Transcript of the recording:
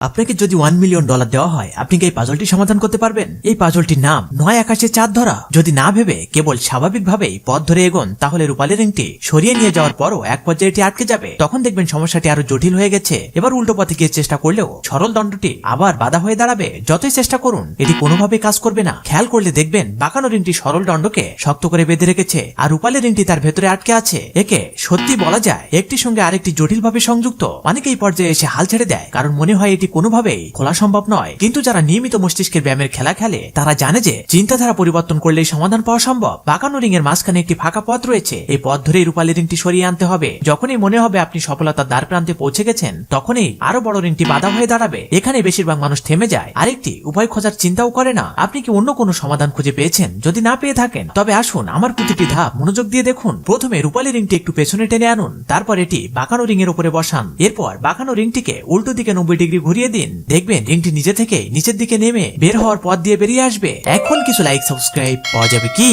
আপনাকে যদি $1 মিলিয়ন দেওয়া হয়, আপনি কি এই পাজলটি সমাধান করতে পারবেন? এই পাজলটির নাম নয় আকাশে চাঁদ ধরা। যদি না ভেবে কেবল স্বাভাবিকভাবেই পথ ধরে এগোন, তাহলে রূপালী রিংটি সরিয়ে নিয়ে যাওয়ার পরও এক পর্যায়ে এটি আটকে যাবে। তখন দেখবেন সমস্যাটি আরো জটিল হয়ে গেছে। এবার উল্টো পথে গিয়ে চেষ্টা করলেও সরল দণ্ডটি আবার বাধা হয়ে দাঁড়াবে। যতই চেষ্টা করুন, এটি কোনোভাবেই কাজ করবে না। খেয়াল করলে দেখবেন বাঁকানো রিংটি সরল দণ্ডকে শক্ত করে বেঁধে রেখেছে, আর রূপালী রিংটি তার ভেতরে আটকে আছে। একে সত্যি বলা যায় একটির সঙ্গে আরেকটি জটিলভাবে সংযুক্ত। অনেকে এই পর্যায়ে এসে হাল ছেড়ে দেয়, কারণ মনে হয় এটি কোনোভাবেই খোলা সম্ভব নয়। কিন্তু যারা নিয়মিত মস্তিষ্কের ব্যায়ামের খেলা খেলে, তারা জানে যে চিন্তাধারা পরিবর্তন করলেই সমাধান পাওয়া সম্ভব। বাঁকানো রিং এর মাঝখানে একটি ফাঁকা পথ রয়েছে। এই পথ ধরেই রূপালী রিংটি সরিয়ে আনতে হবে। যখনই মনে হবে আপনি সফলতার দ্বার প্রান্তে পৌঁছে গেছেন, তখনই আরো বড় রিংটি বাধা হয়ে দাঁড়াবে। এখানে বেশিরভাগ মানুষ থেমে যায়, আরেকটি উপায় খোঁজার চিন্তাও করে না। আপনি কি অন্য কোনো সমাধান খুঁজে পেয়েছেন? যদি না পেয়ে থাকেন, তবে আসুন আমার প্রতিটি ধাপ মনোযোগ দিয়ে দেখুন। প্রথমে রূপালী রিংটি একটু পেছনে টেনে আনুন, তারপর এটি বাঁকানো রিং এর উপরে বসান। এরপর বাঁকানো রিংটিকে উল্টো দিকে 90 ডিগ্রি ঘুরিয়ে দিন। দেখবেন রিংটি নিজে থেকে নিচের দিকে নেমে বের হওয়ার পথ দিয়ে বেরিয়ে আসবে। এখন কিছু লাইক সাবস্ক্রাইব পাওয়া যাবে কি?